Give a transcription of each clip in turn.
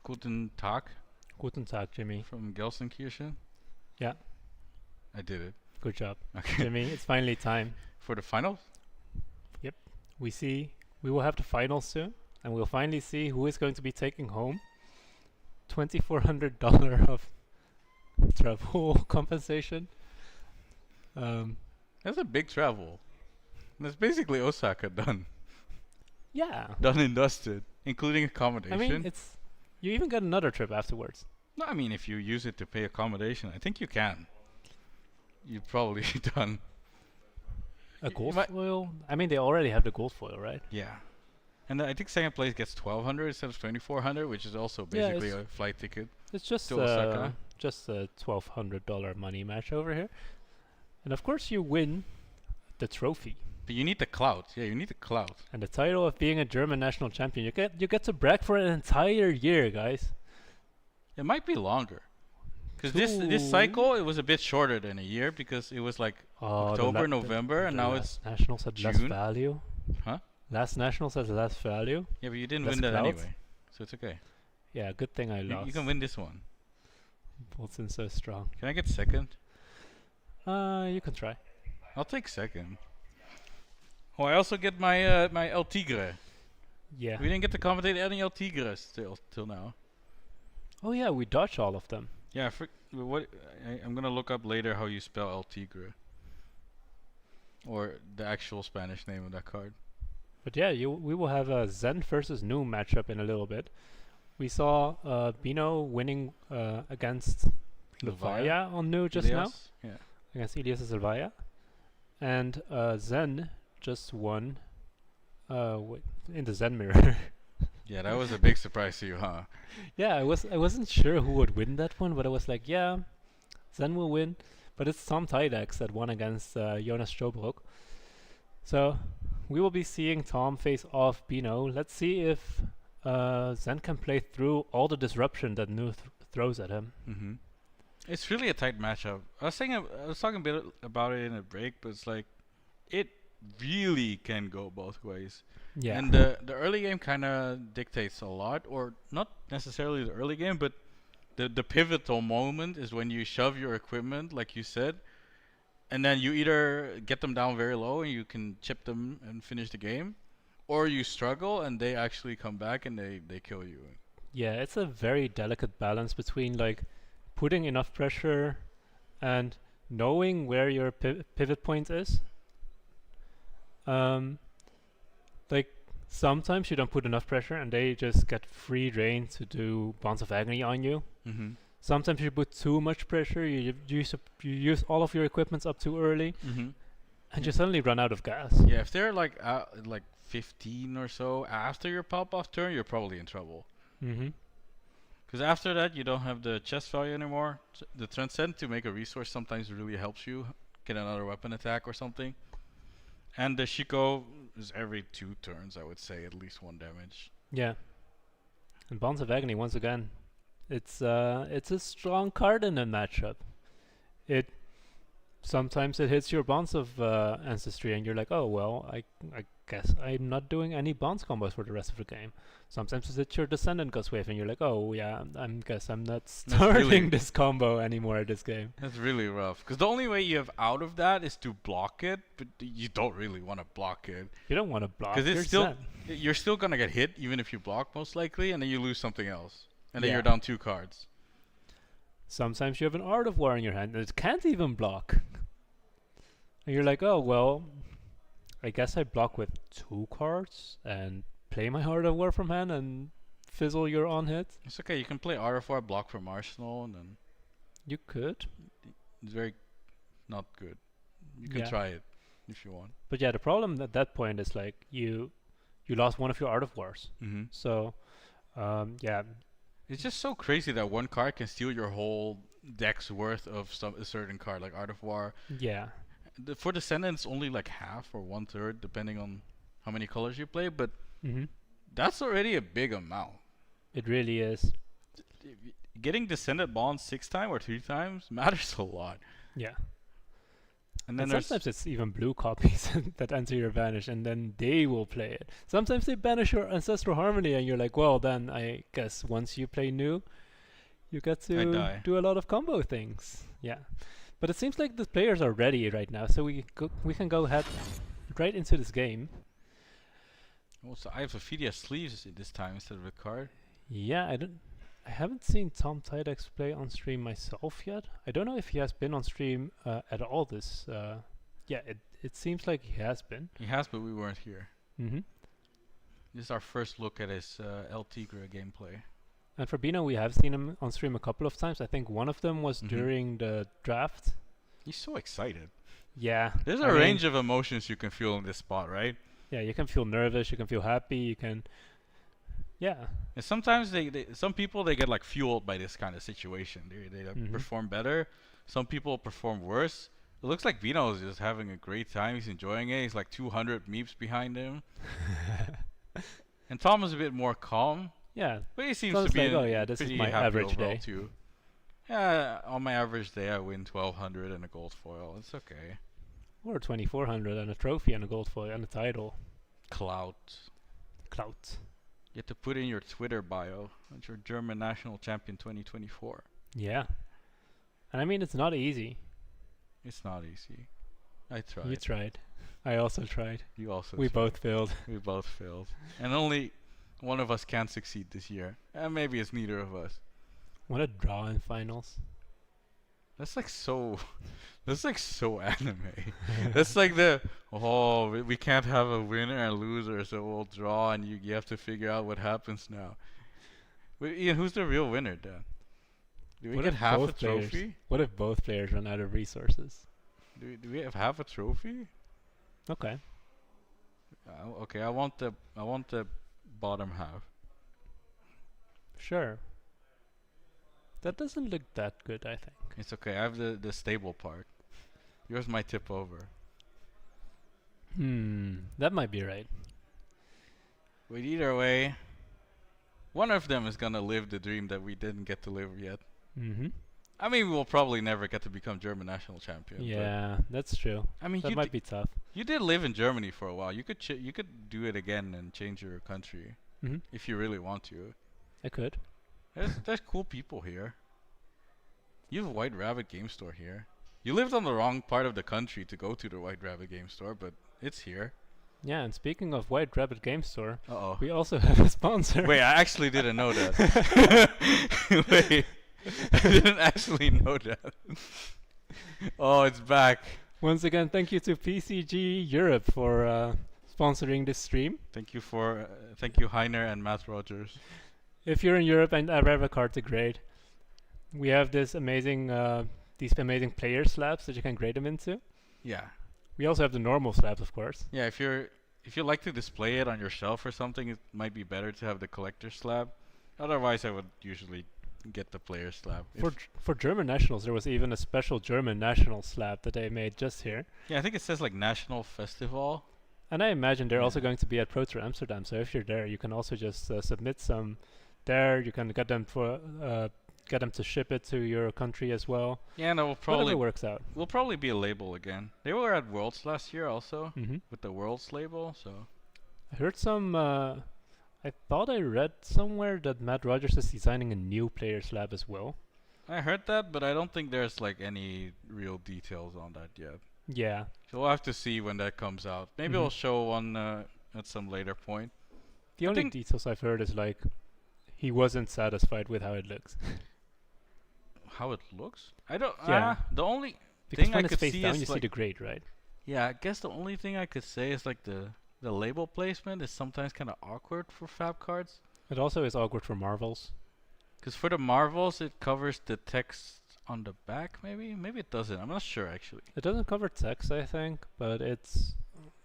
Guten Tag Guten Tag, Jimmy. from Gelsenkirchen. Yeah, I did it. good job. Okay. Jimmy, it's finally time. For the finals? Yep. We see we will have the finals soon, and we'll finally see who is going to be taking home $2,400 of travel compensation. Um, That's a big travel. That's basically Osaka done. yeah. Done and dusted. Including I accommodation. mean, it's you even get another trip afterwards. No, I mean, if you use it to pay accommodation, I think you can. You've probably done. A gold might- foil? I mean, they already have the gold foil, right? Yeah. And I think second place gets 1,200 instead of 2,400, which is also Yeah, basically it's- a flight ticket. It's just To Osaka. just a $1,200 money match over here, and of course you win the trophy. But you need the clout. Yeah, you need the clout. And the title of being a German national champion. You get to brag for an entire year, guys. It might be longer. Because this cycle, it was a bit shorter than a year because it was like Oh, October, November, and now it's nationals had less June. value. Huh? Last nationals has less value. Yeah, but you didn't Less win that clout? anyway, so it's okay. Yeah, good thing I lost. You can win this one. Bolton's so strong. Can I get second? You can try. I'll take second. Oh, I also get my my El Tigre. Yeah. We didn't get to commentate any El Tigres till now. Oh yeah, we dodged all of them. Yeah, I'm gonna look up later how you spell El Tigre. Or the actual Spanish name of that card. But yeah, we will have a Zen versus Nu matchup in a little bit. We saw Bino winning against Levaya on Nu just now. Elias? Yeah. Against Elias Levaya. And Zen just won in the Zen mirror. Yeah, that was a big surprise to you, huh? Yeah, I wasn't sure who would win that one, but I was like, yeah, Zen will win. But it's Tom Tydex that won against Jonas Strobrok. So we will be seeing Tom face off Bino. Let's see if Zen can play through all the disruption that Nu throws at him. Mm-hmm. It's really a tight matchup. I was talking a bit about it in a break, but it's like it really can go both ways. Yeah. And the early game kind of dictates a lot, or not necessarily the early game, but the pivotal moment is when you shove your equipment, like you said, and then you either get them down very low and you can chip them and finish the game, or you struggle and they actually come back and they kill you. Yeah, it's a very delicate balance between like putting enough pressure and knowing where your pivot point is. Like sometimes you don't put enough pressure and they just get free reign to do Bonds of Agony on you. Mm-hmm. Sometimes you put too much pressure, you use all of your equipments up too early, Mm-hmm. and you suddenly run out of gas. Yeah, if they're like 15 or so after your pop-off turn, you're probably in trouble. Mm-hmm. Because after that, you don't have the chest value anymore. The Transcend to make a resource sometimes really helps you get another weapon attack or something. And the Shiko is every 2 turns, I would say, at least 1 damage. Yeah. And Bonds of Agony, once again, it's a strong card in a matchup. Sometimes it hits your Bonds of Ancestry and you're like, oh well, I guess I'm not doing any Bonds combos for the rest of the game. Sometimes it hits your Descendant Gust Wave and you're like, oh yeah, guess I'm not starting really- this combo anymore this game. That's really rough. Because the only way you have out of that is to block it, but you don't really want to block it. You don't want to block. Because you're it's still, Zen. you're still going to get hit even if you block most likely, and then you lose something else. And then Yeah. you're down 2 cards. Sometimes you have an Art of War in your hand and it can't even block. And you're like, oh well, I guess I block with 2 cards and play my Art of War from hand and fizzle your on hit. It's okay, you can play Art of War, block from Arsenal, and then You could. it's very not good. You can Yeah. try it if you want. But yeah, the problem at that point is like you lost one of your Art of Wars. Mm-hmm. So yeah, It's just so crazy that one card can steal your whole deck's worth of a certain card, like Art of War. yeah, For Descendants, only like half or 1/3, depending on how many colors you play, but that's already a big amount. it really is. Getting Descendant Bonds 6 times or 3 times matters a lot. Yeah. And then And there's sometimes it's even blue copies that enter your banish, and then they will play it. Sometimes they banish your Ancestral Harmony, and you're like, well, then I guess once you play new, you get I to die. do a lot of combo things. Yeah, but it seems like the players are ready right now, so we can go ahead right into this game. Also, I have Ophidia sleeves this time instead of a card. Yeah, I haven't seen Tom Tydex play on stream myself yet. I don't know if he has been on stream at all this. Yeah, it seems like he has been. He has, but we weren't here. Mm-hmm. This is our first look at his El Tigre gameplay. And for Bino, we have seen him on stream a couple of times. I think one of them was Mhm. during the draft. He's so excited. Yeah. There's I a mean, range of emotions you can feel in this spot, right? Yeah, you can feel nervous, you can feel happy, you can... Yeah. And sometimes some people they get like fueled by this kind of situation. They like, Mhm. perform better. Some people perform worse. It looks like Vino is just having a great time. He's enjoying it. He's like 200 meeps behind him. And Tom is a bit more calm, Yeah. but he seems Tom's to be like, in "Oh yeah, this is pretty my happy average overall day." too. Yeah, on my average day I win 1200 and a gold foil. It's okay. Or 2400 and a trophy and a gold foil and a title. Clout. Clout. You have to put in your Twitter bio that you're German national champion 2024. Yeah. And I mean, it's not easy. It's not easy. I tried. You tried. I also tried. You also We tried. both failed. We both failed. And only one of us can succeed this year. And maybe it's neither of us. What a draw in finals. That's like so that's like so anime. That's like the we can't have a winner and loser, so we'll draw and you have to figure out what happens now. Wait, Ian, who's the real winner then? Do we What get if half a both players- trophy? What if both players run out of resources? Do we have half a trophy? Okay. Okay, I want the bottom half. Sure. That doesn't look that good, I think. It's okay. I have the stable part. Yours might tip over. That might be right. But either way, one of them is gonna live the dream that we didn't get to live yet. Mm-hmm. I mean, we'll probably never get to become German national champion. Yeah, that's true. But, I mean, That might be tough. you did live in Germany for a while. You could you could do it again and change your country Mm-hmm. if you really want to. I could. There's cool people here. You have a White Rabbit game store here. You lived on the wrong part of the country to go to the White Rabbit game store, but it's here. Yeah, and speaking of White Rabbit Game Store, Uh-oh. we also have a sponsor. Wait, I actually didn't know that. Wait, I didn't actually know that. Oh, it's back. Once again, thank you to PCG Europe for sponsoring this stream. Thank you Heiner and Matt Rogers. If you're in Europe and ever have a card to grade, we have this these amazing player slabs that you can grade them into. Yeah. We also have the normal slabs, of course. Yeah, if you like to display it on your shelf or something, it might be better to have the collector slab. Otherwise, I would usually get the player slab. For German nationals, there was even a special German national slab that they made just here. Yeah, I think it says like National Festival. And I imagine they're also Yeah. going to be at Pro Tour Amsterdam. So if you're there, you can also just submit some there. You can get them to ship it to your country as well. Yeah, no, Whatever works out. we'll probably be a label again. They were at Worlds last year also Mm-hmm. with the Worlds label, so I heard some. I thought I read somewhere that Matt Rogers is designing a new player slab as well. I heard that, but I don't think there's like any real details on that yet. Yeah. So we'll have to see when that comes out. Maybe Mhm. I'll show one at some later point. The I only think- details I've heard is like he wasn't satisfied with how it looks. How it looks? I don't. Yeah. The only Because thing when I it's could face see down, is you see like- the grade, right? Yeah, I guess the only thing I could say is like the label placement is sometimes kind of awkward for Fab cards. It also is awkward for Marvels. Because for the Marvels, it covers the text on the back. Maybe it doesn't. I'm not sure actually. It doesn't cover text, I think, but it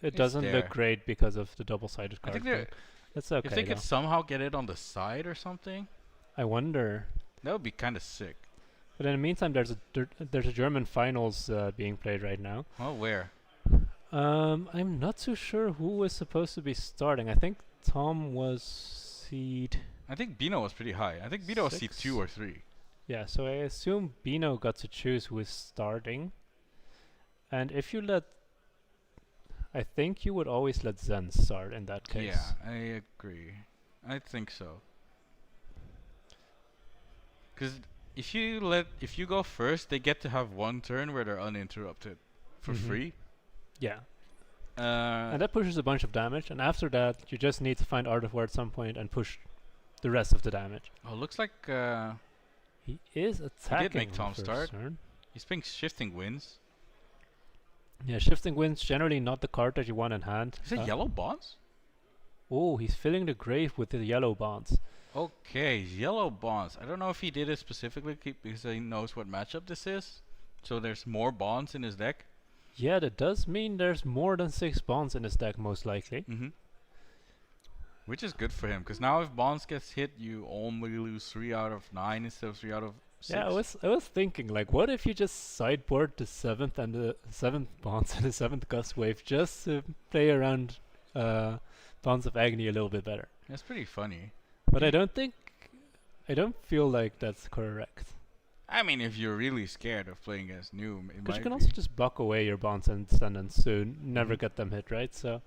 It's doesn't there. look great because of the double-sided I card. think they're- thing. That's okay. if they though. could somehow get it on the side or something, I wonder. that would be kind of sick. But in the meantime, there's a German finals being played right now. Oh, where? I'm not too sure who was supposed to be starting. I think Tom was seed. I think Bino was pretty high. I think Bino was seed 2 6? or 3. Yeah, so I assume Bino got to choose who is starting. And if you let, I think you would always let Zen start in that case. Yeah, I agree. I think so. Because if you go first, they get to have one turn where they're uninterrupted for Mhm. free. Yeah, Uh, and that pushes a bunch of damage. And after that, you just need to find Art of War at some point and push the rest of the damage. oh, looks like He is attacking. make on the Tom first start. turn. he's playing Shifting Winds. Yeah, Shifting Winds generally not the card that you want in hand. Is it Yellow Bonds? Oh, he's filling the grave with the yellow bonds. Okay, Yellow Bonds. I don't know if he did it specifically because he knows what matchup this is. So there's more bonds in his deck. Yeah, that does mean there's more than 6 bonds in his deck, most likely. Mm-hmm. Which is good for him, because now if Bonds gets hit, you only lose 3 out of 9 instead of 3 out of 6. Yeah, I was thinking, like, what if you just sideboard the 7th and the 7th bonds and the 7th gust wave just to play around Bonds of Agony a little bit better? That's pretty funny. But I don't feel like that's correct. I mean, if you're really scared of playing against Noom, it Because might you can be. also just block away your bonds and Descendants to never Mhm. get them hit, right? So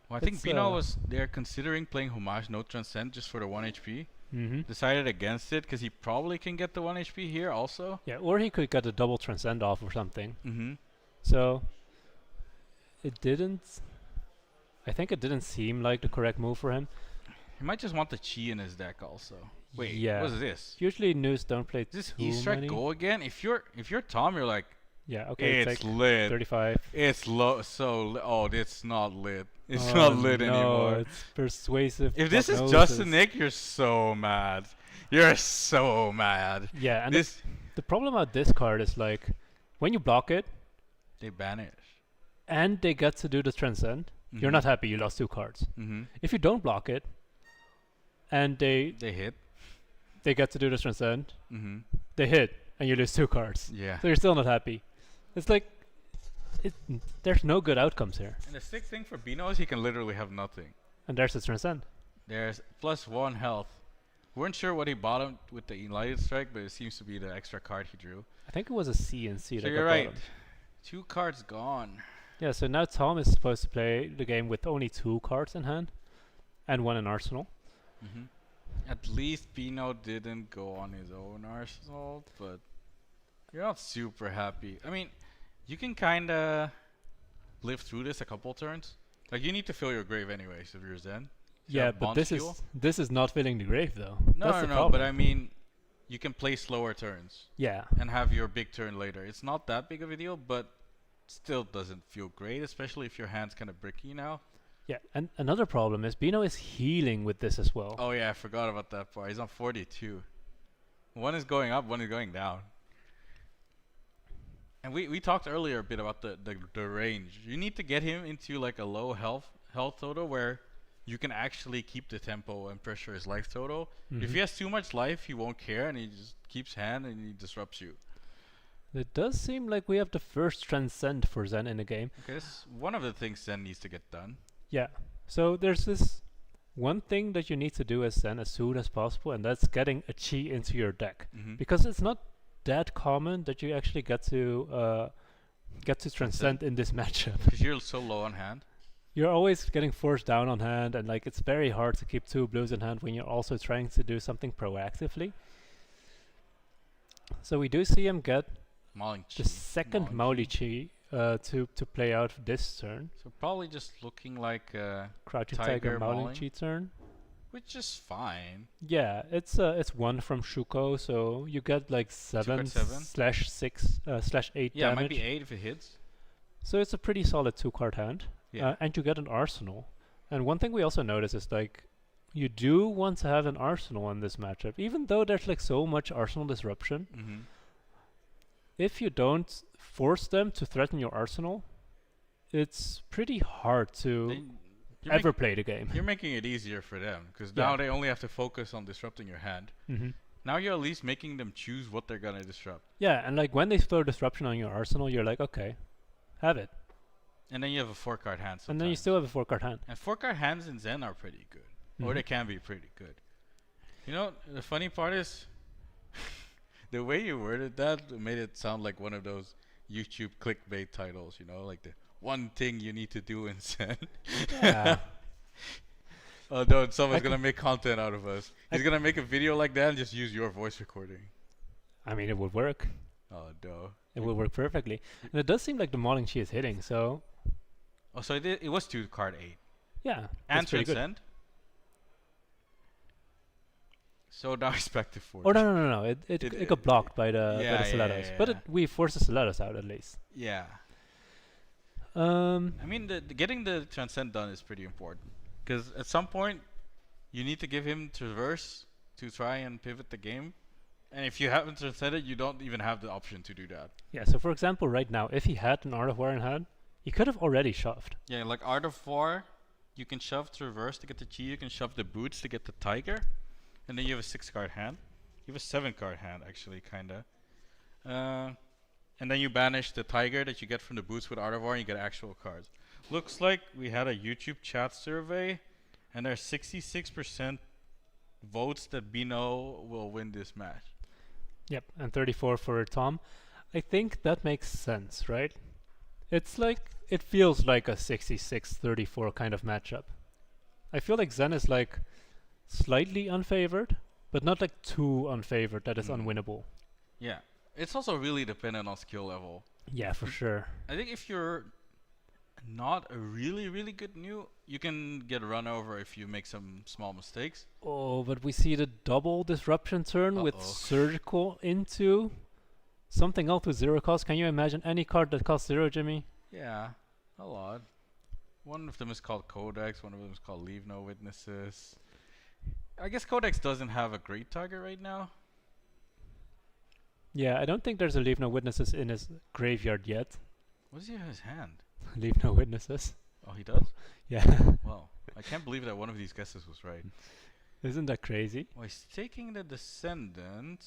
Well, I think it's, Bino was they're considering playing Homage No Transcend just for the 1 HP. Decided against it because he probably can get the 1 HP here also. yeah, or he could get a double Transcend off or something. Mm-hmm. So it didn't. I think it didn't seem like the correct move for him. He might just want the Chi in his deck also. Wait, yeah. what is this? Usually news don't play Is this too E-Strike many. go again? If you're Tom, you're like, Yeah, okay, it's it's like lit. 35. It's oh, it's not lit. It's Oh, not lit no, anymore. It's persuasive. If this is prognosis. Justin Nick, you're so mad. You're so mad. Yeah, and This the problem about this card is like when you block it they banish. and they get to do the Transcend, you're not happy. You lost 2 cards. Mm-hmm. If you don't block it and they They hit. get to do the Transcend, Mm-hmm. they hit and you lose 2 cards. Yeah. So you're still not happy. It's like there's no good outcomes here. And the sick thing for Bino is he can literally have nothing. And there's the Transcend. There's +1 health. Weren't sure what he bottomed with the Enlightened Strike, but it seems to be the extra card he drew. I think it was a C and C So that you're got right. bottomed. 2 cards gone. Yeah, so now Tom is supposed to play the game with only 2 cards in hand and 1 in arsenal. Mm-hmm. At least Bino didn't go on his own arsenal, but you're not super happy. I mean, you can kind of live through this a couple turns. Like, you need to fill your grave anyways if you're Zen. You Yeah, have but Bond this fuel. this is not filling the grave though. No, That's no, the no, problem. but I mean, you can play slower turns Yeah. and have your big turn later. It's not that big of a deal, but still doesn't feel great, especially if your hand's kind of bricky now. Yeah, and another problem is Bino is healing with this as well. Oh yeah, I forgot about that part. He's on 42. One is going up, one is going down. And we talked earlier a bit about the range. You need to get him into like a low health total where you can actually keep the tempo and pressure his life total. If he has too much life, he won't care and he just keeps hand and he disrupts you. It does seem like we have the first Transcend for Zen in the game. Okay, this is one of the things Zen needs to get done. Yeah. So there's this one thing that you need to do as Zen as soon as possible, and that's getting a Chi into your deck. Mm-hmm. Because it's not that common that you actually get to Transcend in this matchup. Because you're so low on hand. You're always getting forced down on hand, and like it's very hard to keep 2 blues in hand when you're also trying to do something proactively. So we do see him get Mauling Chi. the second Mauling Mauli Chi to play out this turn. So probably just looking like Crouching Tiger Tiger Mauling Mauling. Chi turn. which is fine. Yeah, it's 1 from Shuko, so you get like 7 7? slash 6 slash 8 Yeah, it damage. might be 8 if it hits. So it's a pretty solid 2-card hand. Yeah. And you get an arsenal. And one thing we also notice is like you do want to have an arsenal in this matchup, even though there's like so much arsenal disruption. Mm-hmm. If you don't force them to threaten your arsenal, it's pretty hard to ever play the game. You're making it easier for them because Yeah. now they only have to focus on disrupting your hand. Mm-hmm. Now you're at least making them choose what they're gonna disrupt, Yeah, and like when they throw disruption on your arsenal, you're like, okay, have it. and then you have a 4-card hand. And then you sometimes. still have a 4-card hand. And 4-card hands in Zen are pretty good, or Mhm. they can be pretty good. You know, the funny part is the way you worded that made it sound like one of those YouTube clickbait titles, you know, like the one thing you need to do in Zen. Yeah. Oh no, someone's I gonna make content out of us. He's gonna make a video like that and just use your voice recording. I mean, it would work. Oh no. It would work perfectly. And it does seem like the modding she is hitting, so Oh, so it was 2 card 8. yeah. And that's pretty good. Transcend? So now he's back to 4. Oh no! It got blocked by the Yeah, Stilettos, but we forced the Stilettos out at least. Yeah. Um, I mean, the getting the Transcend done is pretty important. Because at some point, you need to give him Traverse to try and pivot the game. And if you haven't Transcended, you don't even have the option to do that. yeah. So for example, right now, if he had an Art of War in hand, he could have already shoved. Yeah, like Art of War, you can shove Traverse to get the Chi, you can shove the Boots to get the Tiger. And then you have a 6 card hand. You have a 7 card hand, actually, kinda. And then you banish the Tiger that you get from the Boots with Art of War and you get actual cards. Looks like we had a YouTube chat survey, and there's 66% votes that Bino will win this match. Yep, and 34 for Tom. I think that makes sense, right? It's like, it feels like a 66-34 kind of matchup. I feel like Zen is like slightly unfavored, but not like too unfavored that it's unwinnable. Yeah. It's also really dependent on skill level. Yeah, for sure. I think if you're not a really, really good new, you can get run over if you make some small mistakes. Oh, but we see the double disruption turn with Uh-oh. surgical into something else with 0 cost. Can you imagine any card that costs 0, Jimmy? Yeah, a lot. One of them is called Codex, one of them is called Leave No Witnesses. I guess Codex doesn't have a great target right now. Yeah, I don't think there's a Leave No Witnesses in his graveyard yet. What does he have in his hand? Leave No Witnesses. Oh, he does? Yeah. Wow. I can't believe that one of these guesses was right. Isn't that crazy? Well, he's taking the Descendant.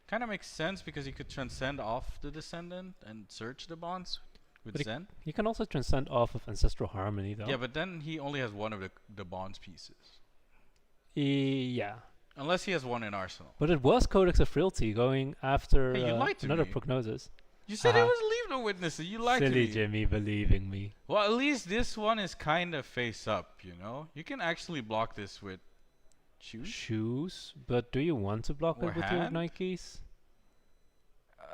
Kind of makes sense because he could transcend off the Descendant and search the bonds with But Zen. You can also transcend off of Ancestral Harmony, though. Yeah, but then he only has one of the bonds pieces. Yeah. Unless he has one in Arsenal. But it was Codex of Frailty going after Hey, you lied to another me. prognosis. You said it Uh-huh. was Leave No Witnesses. You lied to Silly me. Jimmy believing me. Well, at least this one is kind of face up, you know? You can actually block this with shoes. Shoes? But do you want to block Or it with your hand? Nikes?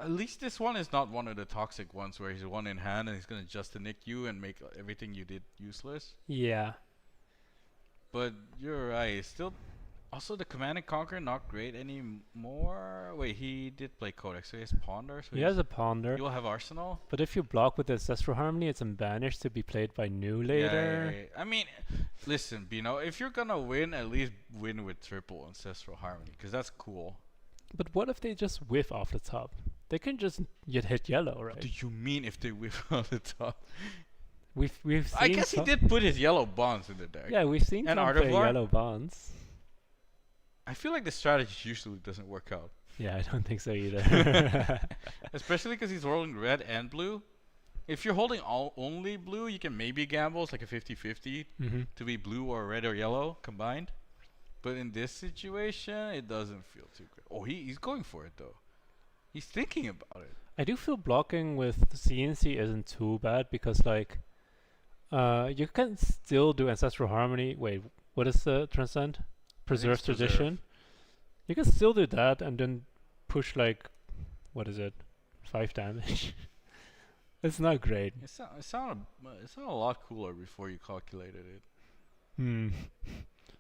At least this one is not one of the toxic ones where he's one in hand and he's going to just nick you and make everything you did useless. Yeah. But you're right. Still, also the Command and Conquer not great anymore. Wait, he did play Codex, so he has Ponder. So He has a Ponder. you'll have Arsenal. But if you block with Ancestral Harmony, it's banished to be played by New Yeah, later. yeah, yeah. I mean, listen, Bino, if you're gonna win, at least win with triple Ancestral Harmony, because that's cool. But what if they just whiff off the top? They can just hit yellow, What right? do you mean if they whip on the top? We've seen I guess he some- did put his yellow bonds in the deck. Yeah, we've seen And some Art of play War? yellow bonds. I feel like the strategy usually doesn't work out. Yeah, I don't think so either. Especially because he's rolling red and blue. If you're holding only blue, you can maybe gamble. It's like a 50-50 Mm-hmm. to be blue or red or yellow combined. But in this situation, it doesn't feel too good. Oh, he's going for it, though. He's thinking about it. I do feel blocking with CNC isn't too bad because like you can still do Ancestral Harmony. Wait, what is the Transcend? Preserve it's Preserve. Tradition. You can still do that and then push like, what is it? 5 damage. It's not great. It sounded a lot cooler before you calculated it. Hmm.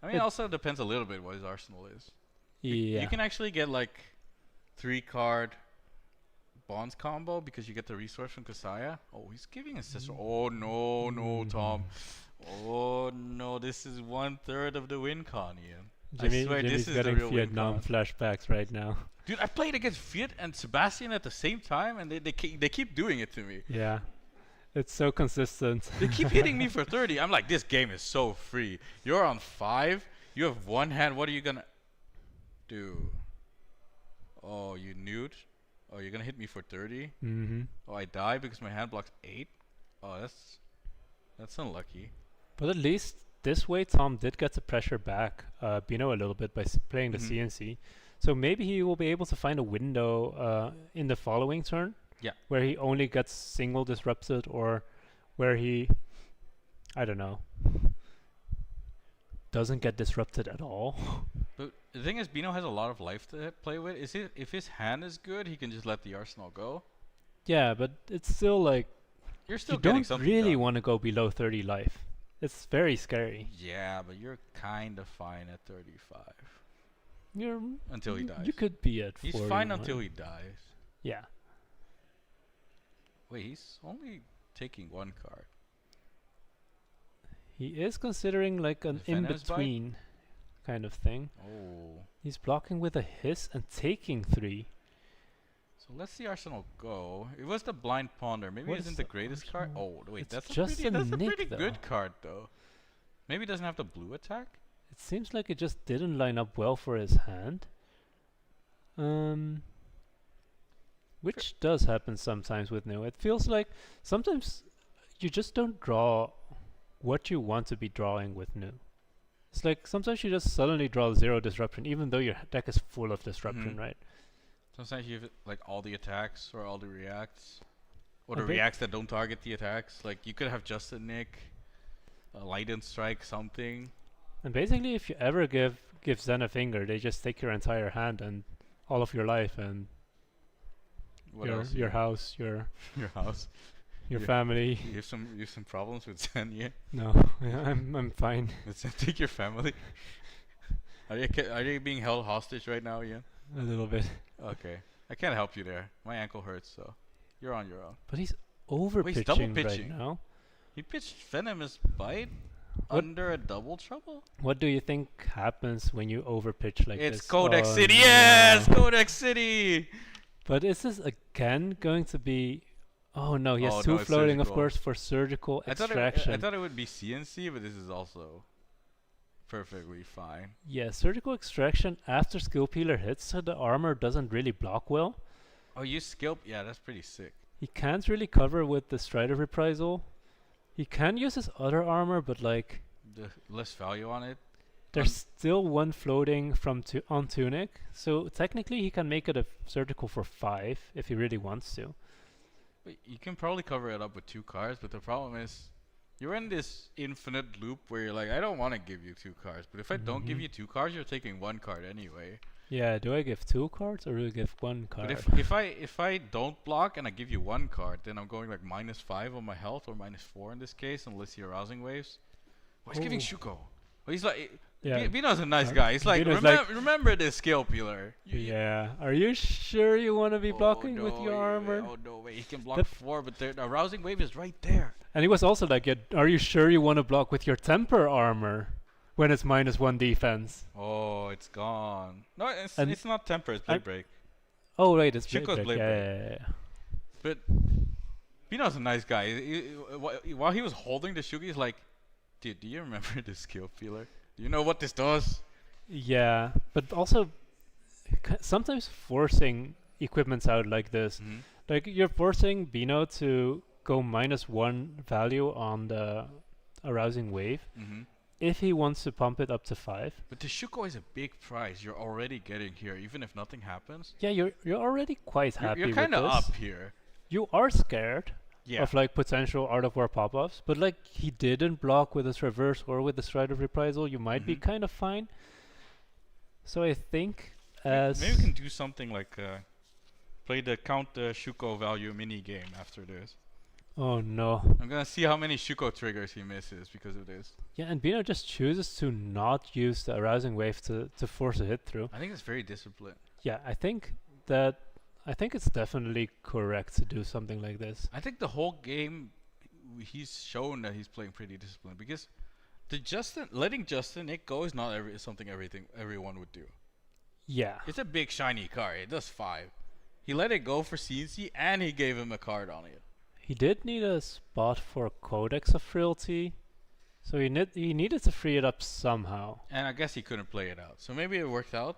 I mean, It- also depends a little bit what his arsenal is. Yeah. You can actually get like 3-card bonds combo because you get the resource from Kasaya. Oh, he's giving Ancestral. Oh no, Tom. Oh no, this is 1/3 of the win con, Ian. I swear Jimmy's this is the getting real win Vietnam con. flashbacks right now. Dude, I played against Fiat and Sebastian at the same time, and they keep doing it to me. Yeah. It's so consistent. They keep hitting me for 30. I'm like, this game is so free. You're on 5. You have one hand. What are you gonna do? Oh, you nude. Oh, you're gonna hit me for 30. Mm-hmm. Oh, I die because my hand blocks 8. Oh, that's unlucky. But at least this way, Tom did get to pressure back Bino a little bit by playing the Mhm. CNC. So maybe he will be able to find a window in the following turn Yeah. Where he only gets single disrupted, or where he, I don't know, doesn't get disrupted at all. But the thing is, Bino has a lot of life to play with. If his hand is good, he can just let the arsenal go. Yeah, but it's still like, You're still you getting don't something really done. want to go below 30 life. It's very scary. Yeah, but you're kind of fine at 35 You're until he dies. You could be at He's 41. fine until he dies. Yeah. Wait, he's only taking one card. He is considering like an The Venom's Bite? in-between kind of thing. Oh. He's blocking with a hiss and taking 3. So let's see Arsenal go. It was the Blind Ponder. Maybe What it is isn't the the greatest card. Arsenal? Oh, wait, It's that's just a a pretty Nick, though. good card though. Maybe it doesn't have the blue attack. It seems like it just didn't line up well for his hand. Which does happen sometimes with Nu. It feels like sometimes you just don't draw what you want to be drawing with Nu. It's like sometimes you just suddenly draw 0 disruption, even though your deck is full of disruption, Mhm. right? Sometimes you have like all the attacks or all the reacts, or I the bet- reacts that don't target the attacks. Like you could have just a Nick, a Lightning Strike, something. And basically, if you ever give Zen a finger, they just take your entire hand and all of your life and What else? your house, your Your house. Yeah. family. You have some problems with Zen, yeah. No, yeah, I'm fine. Did Zen take your family? Are they being held hostage right now, yeah? A little bit. Okay, I can't help you there. My ankle hurts, so you're on your own. But he's over he's double pitching right pitching. now. He pitched Venomous Bite What- under a double trouble. What do you think happens when you over pitch like It's this? Codex Oh, City. Yes, no. Codex City. But is this again going to be? Oh no, he has Oh, 2 no, it's floating, of surgical. course, for surgical I extraction. thought it would be CNC, but this is also perfectly fine. Yeah, surgical extraction after skill peeler hits, so the armor doesn't really block well. Oh, you skill? Yeah, that's pretty sick. He can't really cover with the Strider Reprisal. He can use his other armor, but like The less value on it. there's still 1 floating from on Tunic, so technically he can make it a surgical for 5 if he really wants to. But you can probably cover it up with 2 cards, but the problem is you're in this infinite loop where you're like, I don't want to give you 2 cards, but if I don't give Mhm. you 2 cards, you're taking 1 card anyway. Yeah, do I give 2 cards or do I give 1 card? But if I don't block and I give you 1 card, then I'm going like -5 on my health or -4 in this case, unless you're arousing waves. Oh, he's giving Oh. Shuko. Oh, he's like, yeah. Bino's a nice Uh, guy. He's like, Bino's like- remember this skill peeler. Yeah. Are you sure you want to be blocking with your armor? Oh no way, he can block That- 4, but the arousing wave is right there. And he was also like, yeah, are you sure you want to block with your temper armor when it's -1 defense? Oh, it's gone. No, And it's not temper, it's I- blade break. Oh, right, it's Shuko's Blade Break. Blade Yeah, Break. yeah, yeah. But Bino's a nice guy. While he was holding the Shugi, he's like, dude, do you remember this skill peeler? Do you know what this does? Yeah, but also sometimes forcing equipments out like this, Mhm. like you're forcing Bino to go -1 value on the arousing wave Mhm. if he wants to pump it up to 5. But the Shuko is a big prize. You're already getting here, even if nothing happens. Yeah, you're already quite happy You're with kind of this. up here. You are scared Yeah. of like potential Art of War pop-ups, but like he didn't block with his reverse or with the Strider Reprisal, you might be Mhm. kind of fine. So I think Maybe we can do something like play the count the Shuko value mini game after this. Oh no. I'm gonna see how many Shuko triggers he misses because of this. Yeah, and Bino just chooses to not use the arousing wave to force a hit through. I think it's very disciplined. Yeah, I think it's definitely correct to do something like this. I think the whole game, he's shown that he's playing pretty disciplined because letting Justin Nick go is not something everyone would do. Yeah. It's a big shiny card. It does 5. He let it go for CNC and he gave him a card on it. He did need a spot for Codex of Frailty, so he needed to free it up somehow. And I guess he couldn't play it out. So maybe it worked out.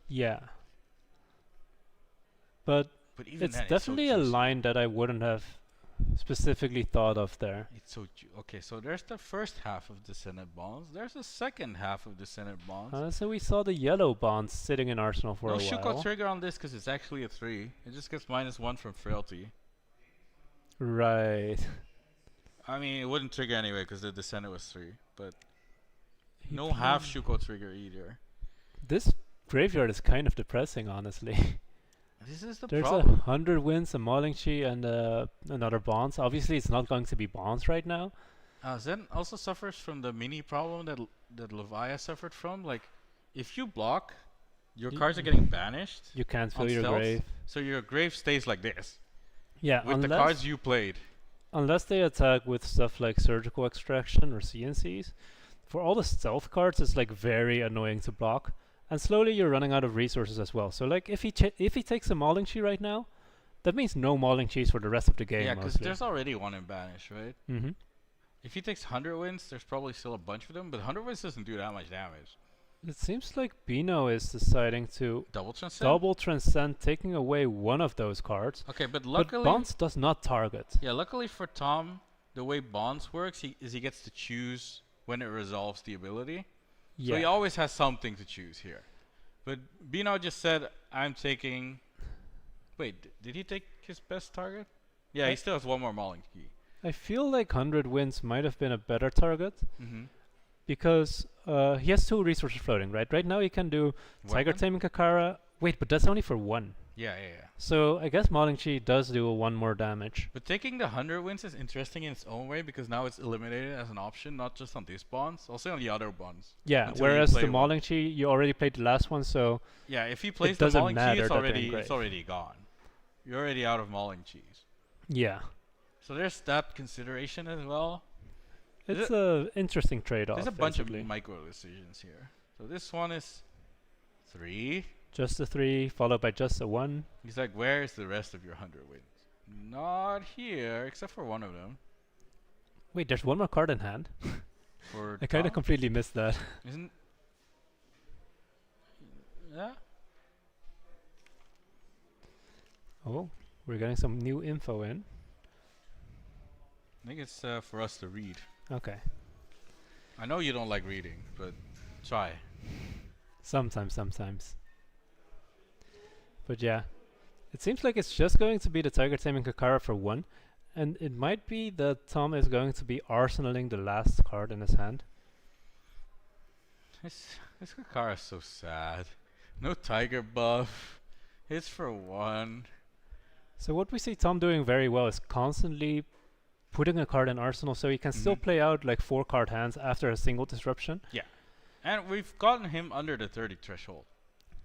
Yeah. But But even it's then, definitely it's so a juicy. line that I wouldn't have specifically thought of there. It's so okay. So there's the first half of Descendant Bonds. There's the second half of Descendant Bonds. So we saw the yellow bonds sitting in Arsenal for No a Shuko while. trigger on this because it's actually a 3. It just gets -1 from Frailty. Right. I mean, it wouldn't trigger anyway because the Descendant was 3. But He no half played- Shuko trigger either. This graveyard is kind of depressing, honestly. This is the There's problem. 100 wins, a Mauling Chi, and another Bonds. Obviously, it's not going to be Bonds right now. Zen also suffers from the mini problem that Leviah suffered from. Like, if you block, your Y- cards are getting banished. You can't On fill your stealth? grave. So your grave stays like this Yeah, with the cards you played. unless they attack with stuff like Surgical Extraction or CNCs. For all the stealth cards, it's like very annoying to block. And slowly you're running out of resources as well. So like if he takes a Mauling Chi right now, that means no Mauling Chis for the rest of the game. Yeah, because mostly. there's already one in banish, right? Mm-hmm. If he takes 100 wins, there's probably still a bunch of them, but 100 wins doesn't do that much damage. It seems like Bino is deciding to Double transcend? double transcend, taking away one of those cards. Okay, but But luckily... Bonds does not target. Yeah, luckily for Tom, the way Bonds works, he gets to choose when it resolves the ability. So he Yeah. always has something to choose here. But Bino just said, I'm taking... Wait, did he take his best target? Yeah, I- he still has one more Mauling key. I feel like 100 wins might have been a better target Mm-hmm. because he has 2 resources floating, right? Right now he can do Tiger Taming Kakara. Wait, but that's only for 1. Yeah, yeah, yeah. So I guess Mauling Chi does do 1 more damage. But taking the 100 wins is interesting in its own way because now it's eliminated as an option, not just on these bonds, also on the other bonds. Yeah, Until you whereas the play one. Mauling Chi, you already played the last one, so Yeah, if he plays the doesn't Mauling Chi, matter it's that they're already engraved. gone. You're already out of Mauling Chis. yeah. So there's that consideration as well. Is It's a interesting trade-off. There's a bunch basically. of micro decisions here. So this one is 3. Just a 3, followed by just a 1. He's like, where is the rest of your 100 wins? Not here, except for one of them. Wait, there's 1 more card in hand. For I kind of Tom. completely missed that. Isn't... Yeah? Oh, we're getting some new info in. I think it's for us to read. Okay. I know you don't like reading, but try. Sometimes. But yeah, it seems like it's just going to be the Tiger Taming Kakara for 1, and it might be that Tom is going to be arsenaling the last card in his hand. This Kakara is so sad. No tiger buff. It's for 1. So what we see Tom doing very well is constantly putting a card in arsenal so he can still Mhm. play out like 4 card hands after a single disruption. And we've gotten him under the 30 threshold.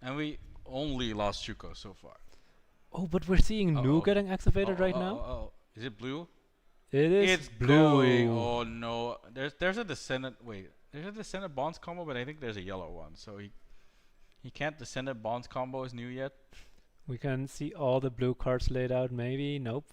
And we only lost Shuko so far. Oh, but we're seeing Nu Uh-oh. getting activated right now. Oh. Is it blue? It is It's blue. going. Oh no. There's a Descendant. Wait. There's a Descendant Bonds combo, but I think there's a yellow one. So he can't Descendant Bonds combo as new yet. We can see all the blue cards laid out, maybe. Nope.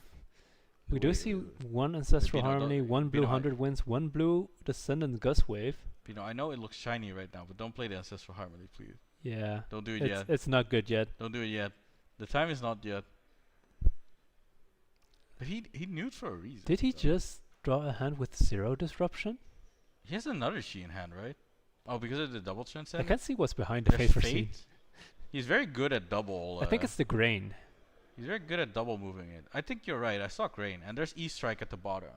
We do Wait, see 1 Ancestral Bino, Harmony, 1 blue Bino, 100 wins, 1 blue Descendant Gust Wave. You know, I know it looks shiny right now, but don't play the Ancestral Harmony, please. Yeah. Don't do it yet. It's not good yet. Don't do it yet. The time is not yet. But he knew for a reason. Did he though. just draw a hand with 0 disruption? He has another Shi in hand, right? Oh, because of the double transcend. I can't see what's behind the There's fate for C. Fate. He's very good at double. I think it's the grain. He's very good at double moving it. I think you're right. I saw Grain, and there's E-Strike at the bottom.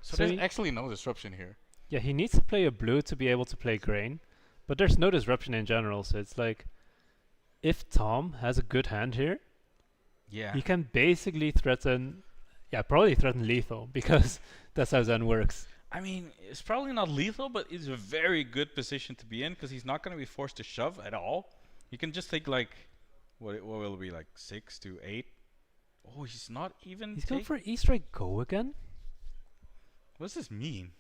So So there's he- actually no disruption here. Yeah, he needs to play a blue to be able to play grain, but there's no disruption in general, so it's like if Tom has a good hand here, Yeah. he can basically threaten, probably threaten lethal because that's how Zen works. I mean, it's probably not lethal, but it's a very good position to be in because he's not going to be forced to shove at all. He can just take like, what will it be, like 6 to 8? Oh, he's not even. He's going for E-Strike Go again? What does this mean?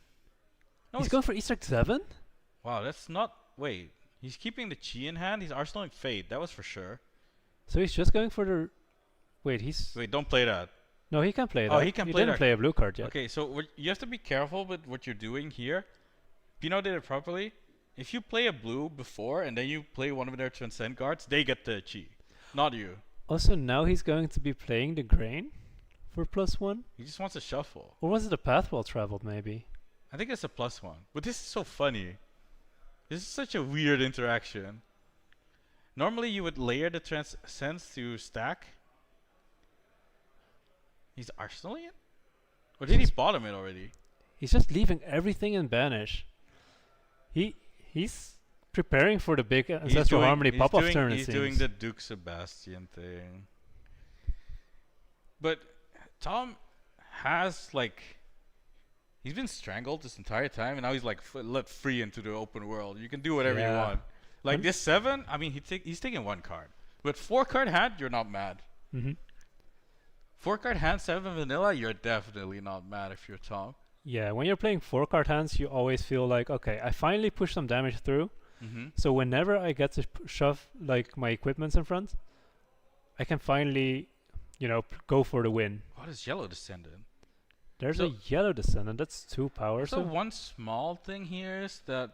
No, He's it's- going for E-Strike 7? Wow, that's not. Wait, he's keeping the Chi in hand. He's arsenaling Fate. That was for sure. So he's just going for the... Wait, he's... Wait, don't play that. No, he can play that. Oh, he can play didn't that. play a blue card yet. Okay, so you have to be careful with what you're doing here. Pino did it properly. If you play a blue before and then you play one of their transcend cards, they get the Chi, not you. Also, now he's going to be playing the grain for +1? He just wants to shuffle. Or was it a path well traveled, maybe? I think it's a +1. But this is so funny. This is such a weird interaction. Normally you would layer the Transcends to stack. He's Arsenaling it? Or did he bottom it already? He's just leaving everything in banish. He's preparing for the big Ancestral Harmony pop-off turn, it He's seems. doing the Duke Sebastian thing. But Tom has like... He's been strangled this entire time, and now he's like let free into the open world. You can do whatever you Yeah. want. Like this 7, I mean, he's taking 1 card. With 4 card hand, you're not mad. Mm-hmm. 4 card hand, 7 vanilla, you're definitely not mad if you're Tom. Yeah, when you're playing 4 card hands, you always feel like, okay, I finally pushed some damage through. Mm-hmm. So whenever I get to shove like my equipments in front, I can finally, go for the win. What is Yellow Descendant? There's So- a Yellow Descendant, that's 2 power. So one small thing here is that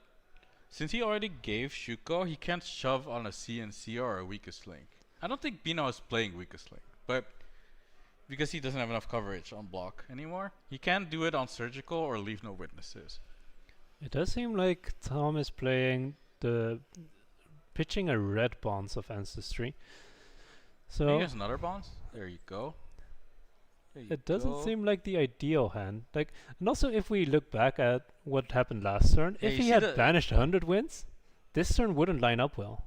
since he already gave Shuko, he can't shove on a CNC or a Weakest Link. I don't think Bino is playing Weakest Link, but because he doesn't have enough coverage on block anymore, he can't do it on Surgical or Leave No Witnesses. It does seem like Tom is pitching a red Bonds of Ancestry. Maybe So he has another Bonds? There you go. There you it doesn't go. seem like the ideal hand. And also if we look back at what happened last turn, Yeah, if you he see had the- banished 100 wins, this turn wouldn't line up well.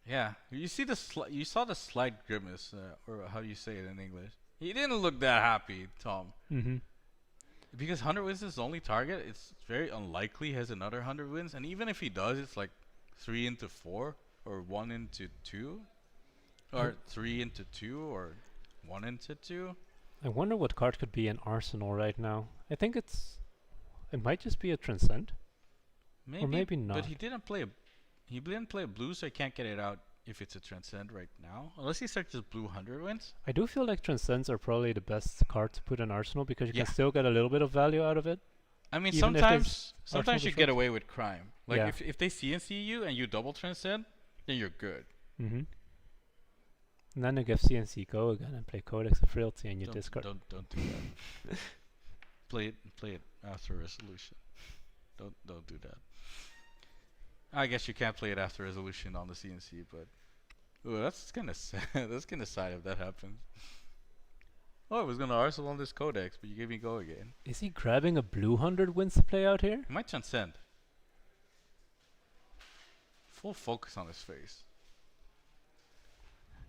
Yeah, you see you saw the slight grimace, or how do you say it in English? He didn't look that happy, Tom. Mm-hmm. Because 100 wins is his only target, it's very unlikely he has another 100 wins. And even if he does, it's like 3 into 4, or 1 into 2, or 3 into 2, or 1 into 2. I wonder what card could be in Arsenal right now. I think it might just be a Transcend. maybe not. But he didn't play a blue, so he can't get it out if it's a Transcend right now. Unless he searches blue 100 wins. I do feel like Transcends are probably the best card to put in Arsenal because you Yeah. can still get a little bit of value out of it. I mean, Even if there's sometimes you Arsenal get defense. away with crime. Like Yeah. if they CNC you and you double Transcend, then you're good. Mm-hmm. And then you give CNC go again and play Codex of Frailty and you Don't discard. don't do that. play it after resolution. Don't do that. I guess you can't play it after resolution on the CNC, but ooh, that's kind of sad. That's kind of sad if that happens. Oh, I was gonna Arsenal on this Codex, but you gave me go again. Is he grabbing a blue 100 wins to play out here? He might Transcend. Full focus on his face.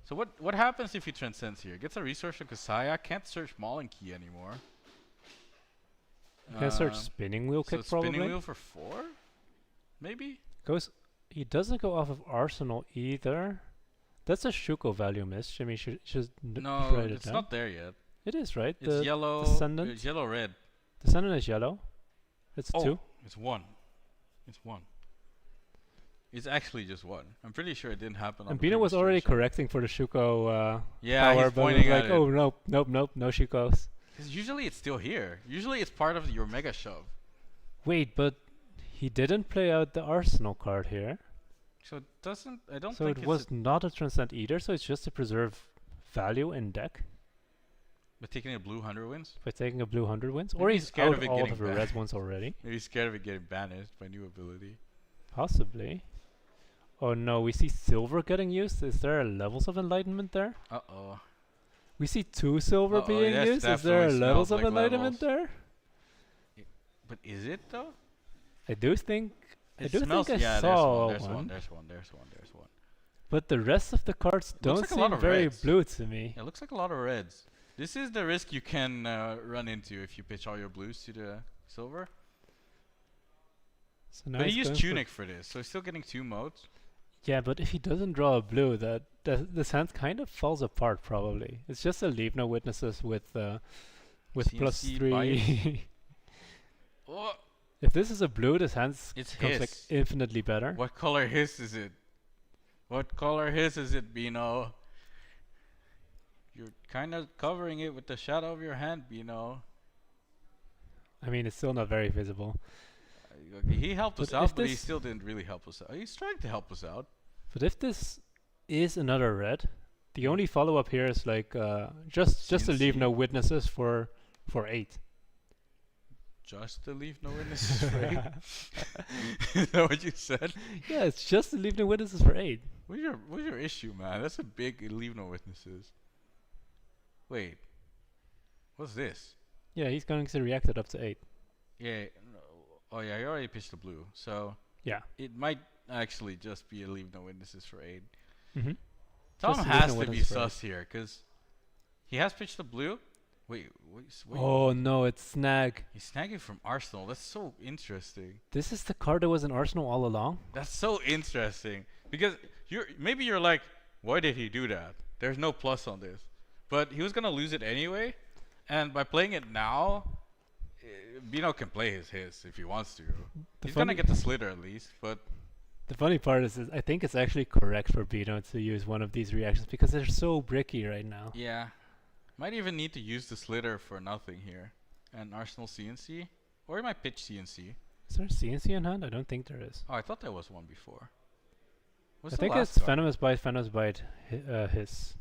So what happens if he transcends here? Gets a resource from Kasaya, can't search Maul and Key anymore. You can search Spinning Wheel so Kick probably. Spinning Wheel for 4? Maybe? He doesn't go off of Arsenal either. That's a Shuko value miss. I mean, just No, write it it's down. not there yet. It is, right? It's The yellow. Descendant? It's yellow red. Descendant is yellow. It's Oh, 2. it's 1. It's 1. It's actually just 1. I'm pretty sure it didn't happen on And the Bino was previous already version. correcting for the Shuko Yeah, power, he's but it was pointing like, at oh, it. nope, no Shukos. 'Cause usually it's still here. Usually it's part of your mega shove. Wait, but he didn't play out the Arsenal card here. So it doesn't. I don't So think it it's was not a Transcend either, so it's just to preserve value in deck but taking a blue 100 wins. by taking a blue 100 wins. Maybe Or he's he's scared out of it all getting of the banned. red ones already. Maybe he's scared of it getting banished by new ability. Possibly. Oh no, we see silver getting used. Is there levels of enlightenment there? Uh oh. We see 2 silver Uh-oh, being yes, used. Is there definitely levels smells of like enlightenment levels. there? But is it though? I do think I It do smells. think I Yeah, saw there's one. one. There's one. But the rest of the cards Looks don't like a lot seem of very reds. blue to me. It looks like a lot of reds. This is the risk you can run into if you pitch all your blues to the silver. So now But he he's used going for- Tunic for this, so he's still getting 2 modes. Yeah, but if he doesn't draw a blue, this hand kind of falls apart probably. It's just a leave no witnesses with plus CNC 3. Oh, If this is a blue, this hand it's becomes like his. infinitely better. What color his is it? What color his is it, Bino? You're kind of covering it with the shadow of your hand, Bino. I mean, it's still not very visible. Okay, he helped But us if out, but he this- still didn't really help us out. He's trying to help us out. But if this is another red, The only follow up here is like just to leave CNC. no witnesses for 8. Just to leave no witnesses free. Is that what you said? Yeah, it's just to leave no witnesses for 8. What's your issue, man? That's a big leave no witnesses. Wait, what's this? Yeah, he's going to react it up to 8. Yeah. No, oh yeah, you already pitched the blue, so Yeah. it might actually just be a leave no witnesses for 8. Mm-hmm. Tom Just to leave has no to be witnesses for 8. sus here, cause he has pitched the blue. Wait. Oh no, it's Snag. He's snagging from Arsenal. That's so interesting. This is the card that was in Arsenal all along? That's so interesting because you're like, why did he do that? There's no plus on this, but he was gonna lose it anyway, and by playing it now, Bino can play his if he wants to. He's gonna get the slither at least, but The funny part is I think it's actually correct for Bino to use one of these reactions because they're so bricky right now. yeah, might even need to use the slither for nothing here, and Arsenal CNC, or he might pitch CNC. Is there a CNC in hand? I don't think there is. Oh, I thought there was one before. What's I the think last it's card? Venomous Bite, his.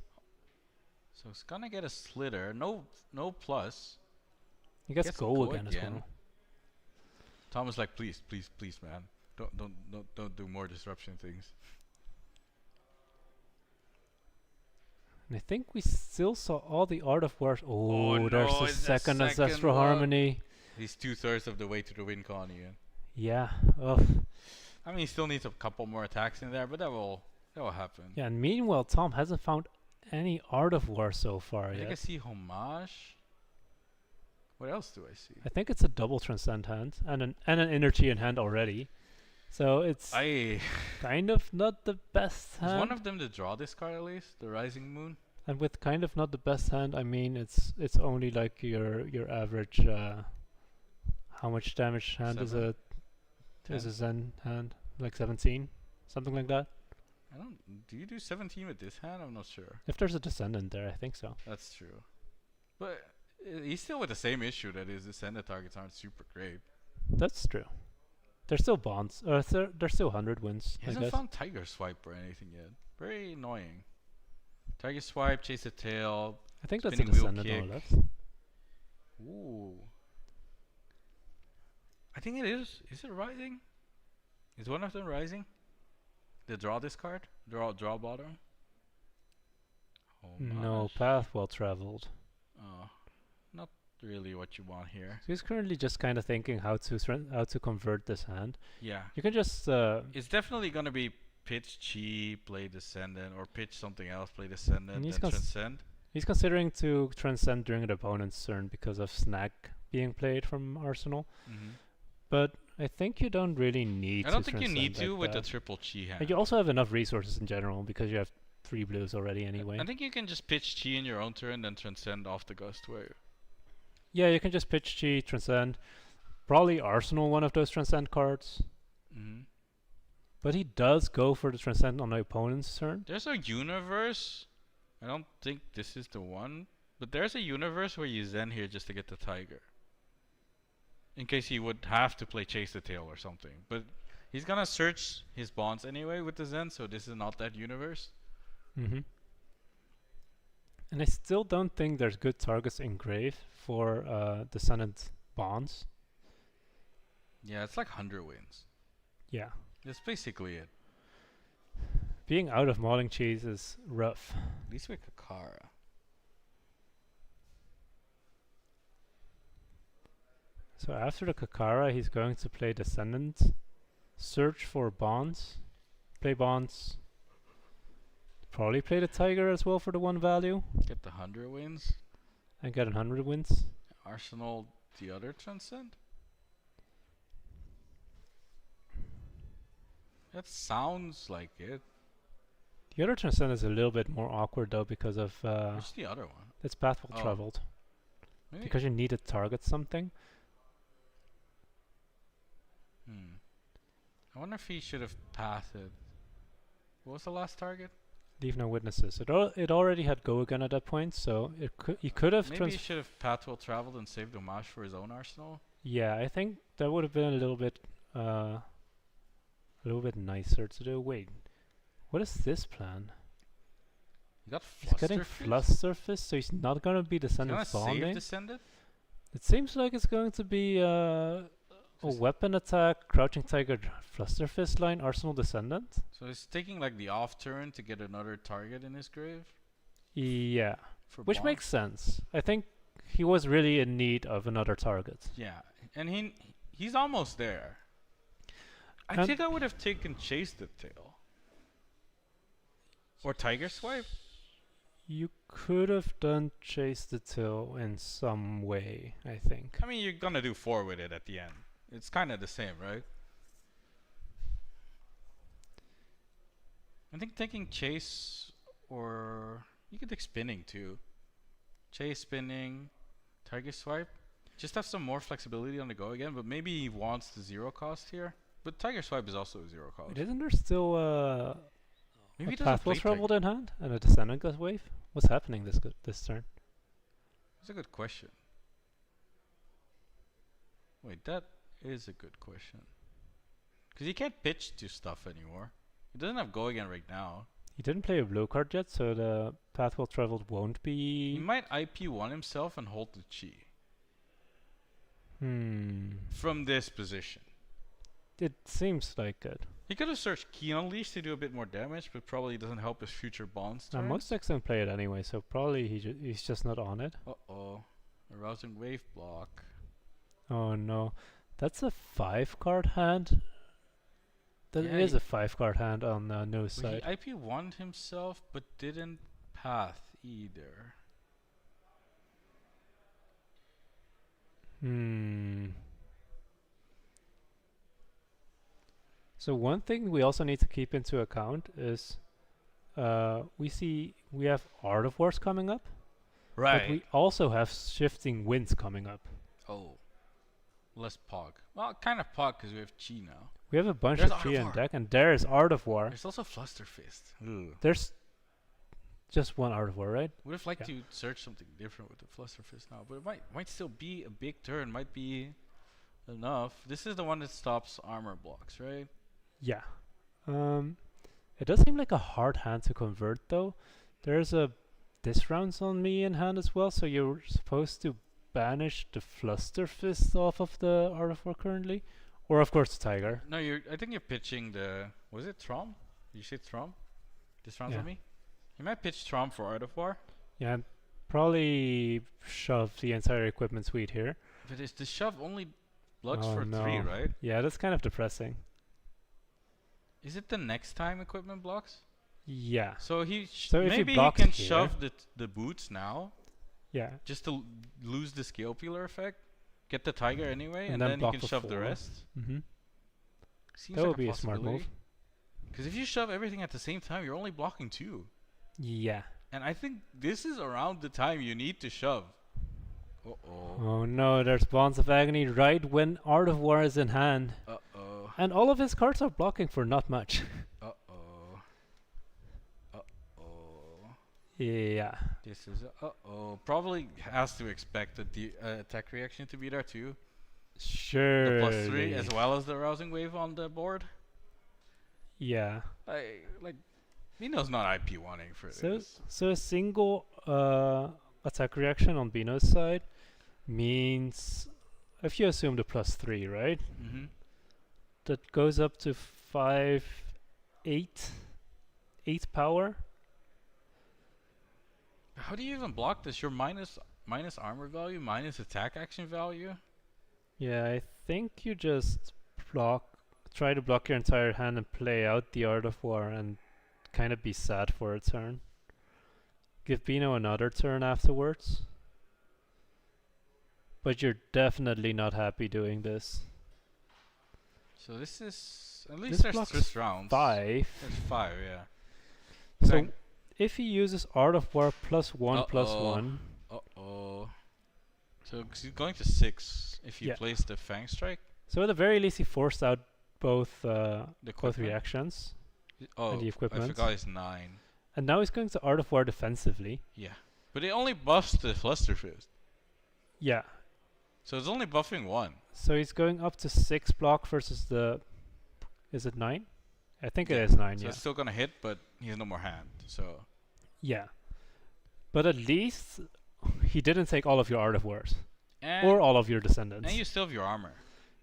So it's gonna get a slither. No plus. He gets Gets a go go again as again. well. Tom is like, please, man, don't do more disruption things. And I think we still saw all the Art of Wars. Oh, Oh, there's no, the it's the second second Ancestral one. Harmony. He's 2/3 of the way to the win con again. Yeah. Oh. I mean, he still needs a couple more attacks in there, but that will happen. Yeah, and meanwhile, Tom hasn't found any Art of War so far I think I yet. see Homage. What else do I see? I think it's a double Transcend hand and an Inner Chi in hand already. So it's Is kind of not the best hand. one of them to draw this card at least? The Rising Moon? And with kind of not the best hand, I mean it's only like your average. How much damage hand is a 10? Zen hand? Like 17, something like that. Do you do 17 with this hand? I'm not sure. If there's a Descendant there, I think so. That's true. But he's still with the same issue that his Descendant targets aren't super great. That's true. They're still bonds. They're still 100 wins. He I hasn't guess. found Tiger Swipe or anything yet. Very annoying. Tiger Swipe, Chase the Tail. I think that's a spinning wheel Descendant more or kick. less. Ooh. I think it is. Is it Rising? Is one of them Rising? The draw this card? Draw bottom? Oh, No, gosh. path well traveled. Oh, not really what you want here. So he's currently just kind of thinking how to convert this hand. Yeah. You can just It's definitely gonna be pitch Chi, play Descendant, or pitch something else, play Descendant, And then he's Transcend. he's considering to transcend during the opponent's turn because of Snag being played from Arsenal. Mm-hmm. But I think you don't really need to I don't think you transcend need to like with the that. triple Chi hand. And you also have enough resources in general because you have 3 blues already anyway. I think you can just pitch Chi in your own turn, then Transcend off the Gust Wave. Yeah, you can just pitch Chi, transcend. Probably Arsenal one of those transcend cards. Mm-hmm. But he does go for the transcend on the opponent's turn. There's a universe. I don't think this is the one, but there's a universe where you Zen here just to get the Tiger. In case he would have to play Chase the Tail or something. But he's gonna search his bonds anyway with the Zen, so this is not that universe. Mm-hmm. And I still don't think there's good targets in Grave for Descendant bonds. Yeah, it's like 100 wins. Yeah. That's basically it. Being out of Mauling Cheese is rough. At least with Kakara. So after the Kakara, he's going to play Descendant, search for bonds, play bonds, probably play the Tiger as well for the 1 value, Get the 100 wins. and get 100 wins. Arsenal, the other Transcend? That sounds like it. The other Transcend is a little bit more awkward though because of What's the other one? its path well Oh. traveled. Maybe. Because you need to target something. I wonder if he should have passed it. What was the last target? Leave no witnesses. It already had go again at that point, so he could have Maybe he should have path well traveled and saved Homage for his own Arsenal. Yeah, I think that would have been a little bit nicer to do. Wait, what is this plan? You got He's getting Flusterfist? Flusterfist, so he's not gonna be He's gonna Descendant save bonding. Descendant? It seems like it's going to be a weapon attack, Crouching Tiger, Flusterfist line, Arsenal Descendant. So he's taking like the off turn to get another target in his grave? Yeah, For which bond? makes sense. I think he was really in need of another target. Yeah, and he's almost there. I And- think I would have taken Chase the Tail. Or Tiger Swipe? You could have done Chase the Tail in some way, I think. I mean, you're gonna do 4 with it at the end. It's kind of the same, right? I think taking Chase, or you could take Spinning too. Chase, Spinning, Tiger Swipe. Just have some more flexibility on the go again, but maybe he wants the 0 cost here. But Tiger Swipe is also a 0 cost. Wait, isn't there still Maybe a he doesn't Path play Will Tiger. Troubled in hand and a Descendant Gust Wave? What's happening this turn? That's a good question. Wait, that is a good question. Because he can't pitch to stuff anymore. He doesn't have go again right now. He didn't play a blue card yet, so the Path Will Traveled won't He be. might IP1 himself and hold the chi Hmm. from this position. It seems like it. He could have searched Key Unleash to do a bit more damage, but probably doesn't help his future bonds. Now, most decks don't play it anyway, so probably he's just not on it. Uh-oh. Arousing Wave block. Oh no. That's a 5-card hand? That Yeah, is he- a 5-card hand on the nose Well, side. he IP1'd himself, but didn't path either. Hmm. So one thing we also need to keep into account is we have Art of Wars coming up, but we also have Shifting Winds coming up. Oh. Less Pog. Well, kind of Pog because we have Chi now. We have a bunch There's of Art Chi of in War. deck, and there is Art of War. There's also Flusterfist. Ugh. There's just one Art of War, right? Would have liked Yeah. to search something different with the Flusterfist now, but it might still be a big turn. Might be enough. This is the one that stops armor blocks, right? Yeah. It does seem like a hard hand to convert, though. There's a Disrounds on me in hand as well, so you're supposed to banish the Flusterfist off of the Art of War currently. Or, of course, the Tiger. No, I think you're pitching the. Was it Trom? Did you say Trom? This round Yeah. on me? You might pitch Trom for Art of War. Yeah, and probably shove the entire equipment suite here. But is the shove only blocks Oh, for 3, no. right? Yeah, that's kind of depressing. Is it the next time equipment blocks? Yeah. So So if he maybe he blocks can here- shove the boots now, Yeah. just to lose the scale peeler effect, get the tiger anyway, And and, then then he block can for shove the 4. rest. Mm-hmm. Seems That like would be a smart move. Because if you shove everything at the same time, you're only blocking 2. Yeah. And I think this is around the time you need to shove. Uh-oh. Oh no, there's Bonds of Agony right when Art of War is in hand. Uh-oh. And all of his cards are blocking for not much. Uh-oh. Uh-oh. Yeah. This is uh-oh. Probably has to expect the attack reaction to be there too. Sure. The +3 as well as the rousing wave on the board. Yeah. Mino's not IP wanting for So this. so a single attack reaction on Bino's side means if you assume the +3, right? Mm-hmm. That goes up to 8 power. How do you even block this? You're minus armor value, minus attack action value. Yeah, I think you just try to block your entire hand and play out the Art of War and kind of be sad for a turn. Give Bino another turn afterwards. But you're definitely not happy doing this. So this is at This least there's blocks 6 rounds. 5. There's 5, yeah. So Like- if he uses Art of War +1 Uh-oh. +1, Uh-oh. So 'cause he's going to 6 if you Yeah. place the Fang Strike. so at the very least he forced out both The both equipment. reactions. Oh, the I equipment. forgot it's 9. And now he's going to Art of War defensively. Yeah. But it only buffs the Flusterfist. Yeah. So it's only buffing 1. So he's going up to 6 block versus the... Is it 9? I think Yeah. it is 9, So yeah. it's still gonna hit, but he has no more hand. So Yeah. But at least he didn't take all of your Art of Wars And or all of your Descendants. and you still have your armor.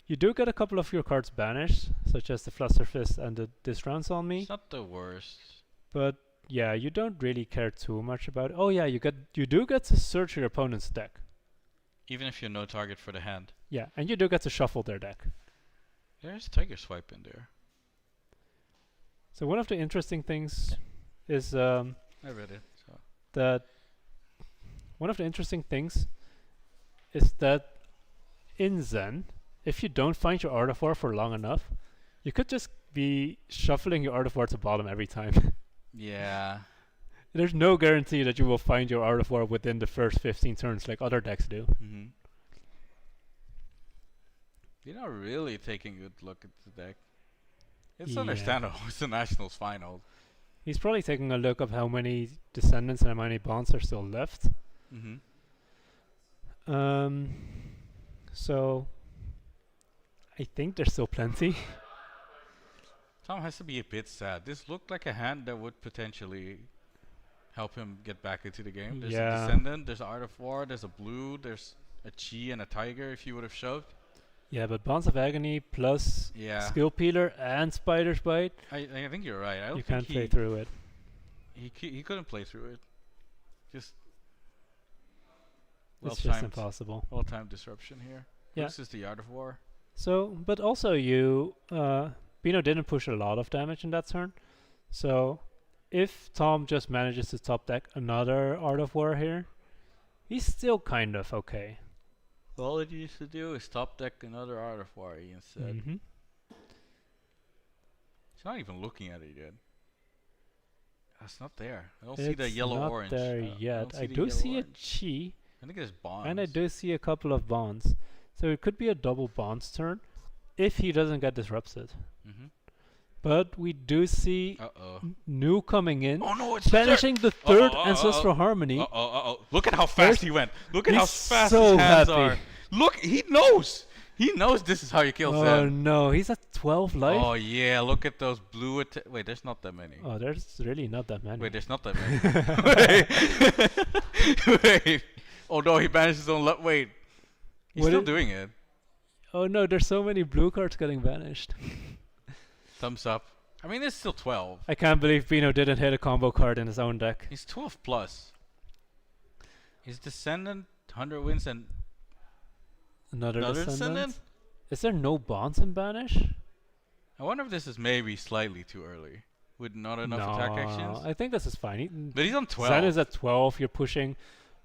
You do get a couple of your cards banished, such as the Fluster Fist and the Disrounce on me. It's not the worst. But yeah, you don't really care too much about it. Oh yeah, you do get to search your opponent's deck. Even if you're no target for the hand. Yeah, and you do get to shuffle their deck. There's Tiger Swipe in there. So one of the interesting things is I read it. So. that in Zen, if you don't find your Art of War for long enough, you could just be shuffling your Art of War to bottom every time. Yeah. There's no guarantee that you will find your Art of War within the first 15 turns like other decks do. Mm-hmm. You're not really taking a good look at the deck. It's Yeah. understandable. It's the Nationals final. He's probably taking a look of how many Descendants and how many Bonds are still left. Mm-hmm. So I think there's still plenty. Tom has to be a bit sad. This looked like a hand that would potentially help him get back into the game. There's Yeah. a Descendant, there's Art of War, there's a blue, there's a Chi and a Tiger if you would have shoved. Yeah, but Bonds of Agony plus Yeah. Skill Peeler and Spider's Bite, I think you're right. I don't you think can't play through it. he couldn't play through it. Just It's just well-timed, impossible. well-timed disruption here. Yeah. This is the Art of War. So, but also Bino didn't push a lot of damage in that turn. So, if Tom just manages to top deck another Art of War here, he's still kind of okay. All it needs to do is top deck another Art of War instead. Mm-hmm. He's not even looking at it yet. It's not there. I don't see the It's yellow not orange. there don't yet. see I the do yellow see a orange. Chi, I think there's bonds. and I do see a couple of Bonds. So it could be a double Bonds turn if he doesn't get disrupted. Mm-hmm. But we do see Uh-oh. New coming in, Oh no, it's the third. banishing the third Uh-oh, Ancestral Harmony. Uh-oh. Look at how fast There's- he went. Look at he's how fast so his hands happy. are. Look, he knows. He knows this is how you kill Oh Zen. no, he's at 12 life. Oh yeah, look at those blue Wait, there's not that many. Oh, there's really not that many. Wait, there's not that many. Wait. Oh no, he banished his own wait. He's What still i- doing it. Oh no, there's so many blue cards getting banished. Thumbs up. I mean, it's still 12. I can't believe Bino didn't hit a combo card in his own deck. He's 12 plus. His Descendant, 100 wins, and Another another Descendant? Descendant? Is there no Bonds in Banish? I wonder if this is maybe slightly too early. With not enough attack actions. I think this is fine. But he's on 12. Zen is at 12. You're pushing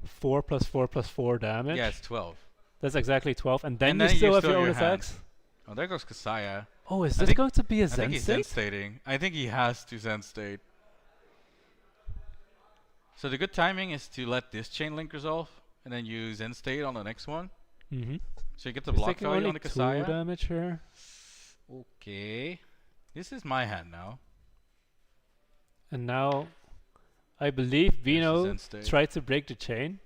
4 plus 4 plus 4 damage. Yeah, it's 12. That's exactly 12. And then And you then still you have still your own your hand. effects. Oh, there goes Kasaya. Oh, is I this think- going to be a I think Zen he's Zen state? stating. I think he has to Zen state. So the good timing is to let this chain link resolve and then use Zen state on the next one. Mm-hmm. So you get the He's block taking value only on the 2 Kasaya. damage here. Okay. This is my hand now. And now, I believe There's the Bino Zen state. tried to break the chain.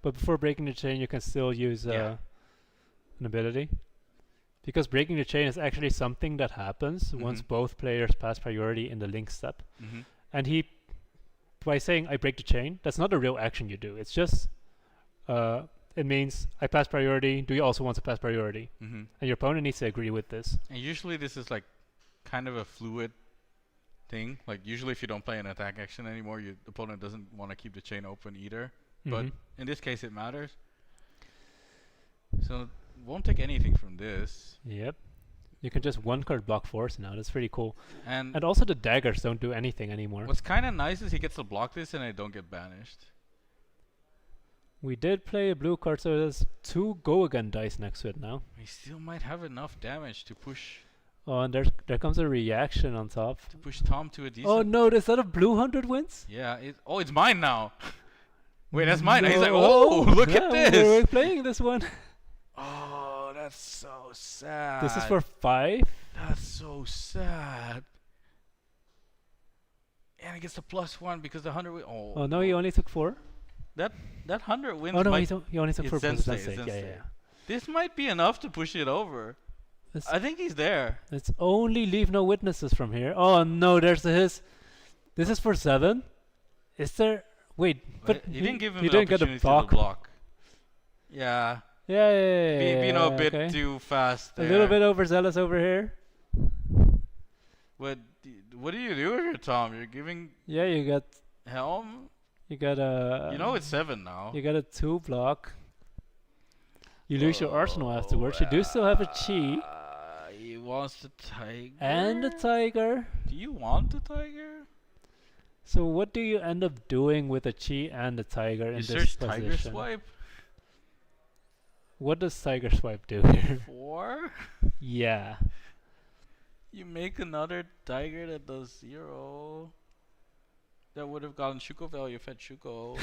But before breaking the chain, you can still use Yeah. an ability. Because breaking the chain is actually something that happens once Mhm. both players pass priority in the link step. Mm-hmm. And he, by saying I break the chain, that's not a real action you do. It's just, it means I pass priority. Do you also want to pass priority? Mm-hmm. And your opponent needs to agree with this. And usually this is like kind of a fluid thing. Like usually if you don't play an attack action anymore, your opponent doesn't want to keep the chain open either. But Mhm. in this case it matters. So won't take anything from this. Yep. You can just one card block force now. That's pretty cool. And And also the daggers don't do anything anymore. what's kind of nice is he gets to block this and I don't get banished. We did play a blue card, so there's 2 go again dice next to it now. He still might have enough damage to push Oh, and there comes a reaction on top. Tom to a decent. Oh no, is that a blue 100 wins? Yeah. It's mine now. Wait, that's mine. He's like, No. oh, look Yeah, at this. We're playing this one. Oh, that's so sad. This is for 5. That's so sad. And he gets the +1 because the 100 Oh no, he only took 4. that 100 wins. Oh no, might, he only took it's 4 Zen plus Zen state, state. Zen Yeah, state. yeah. this might be enough to push it over. It's, I think he's there. it's only leave no witnesses from here. Oh no, there's the his. This is for 7. Is there? Wait, but he didn't give him he the didn't get a opportunity to block. block. Yeah, Yeah, yeah, yeah, yeah, being a bit okay. too fast A there. little bit overzealous over here. What do you do here, Tom? You're giving Yeah, Helm. you got a You know it's 7 now. you got a 2 block. You lose your arsenal afterwards. You do still have a chi He wants the tiger. and a tiger. Do you want the tiger? So what do you end up doing with a chi and a tiger in You this search position? tiger swipe. What does tiger swipe do here? 4. Yeah. You make another tiger that does 0. That would have gotten Shuko value if had Shuko.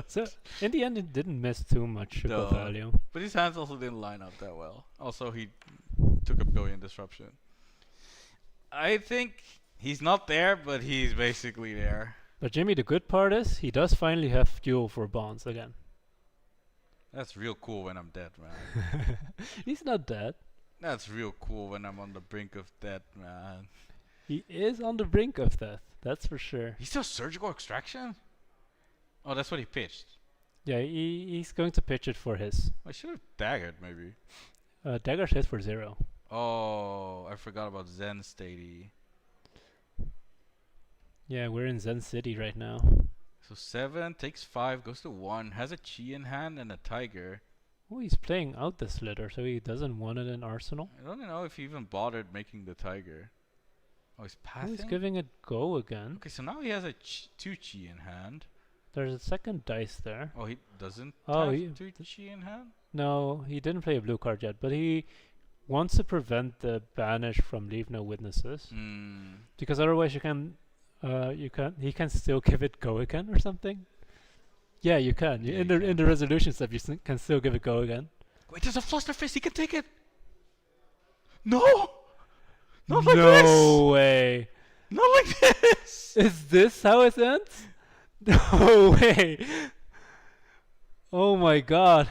So in the end, it didn't miss too much No. Shuko value. But his hands also didn't line up that well. Also, he took a billion disruption. I think he's not there, but he's basically there. But Jimmy, the good part is he does finally have duel for bonds again. That's real cool when I'm dead, man. He's not dead. That's real cool when I'm on the brink of death, man. He is on the brink of death. That's for sure. He's still surgical extraction? Oh, that's what he pitched. Yeah, he's going to pitch it for his. I should have daggered, maybe. Dagger's hit for 0. Oh, I forgot about Zen Stady. Yeah, we're in Zen City right now. So 7, takes 5, goes to 1, has a Chi in hand and a Tiger. Oh, he's playing out the Slither, so he doesn't want it in Arsenal. I don't know if he even bothered making the Tiger. Oh, he's Oh, passing? he's giving it go again. Okay, so now he has a 2 Chi in hand. There's a second dice there. Oh, he doesn't Oh, have he 2 Chi in hand? No, he didn't play a blue card yet, but he wants to prevent the banish from leave no witnesses, because otherwise he can still give it go again or something. Yeah, you can. Yeah, in you the can. resolution stuff, you can still give it go again. Wait, there's a Fluster Fist, he can take it! No! Not like No way. this! Not like this! Is this how it ends? No way. Oh my god.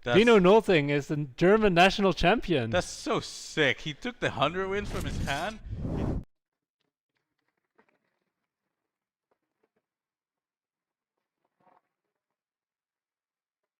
Vino Nolting is the German national champion. That's so sick. He took the 100 wins from his hand.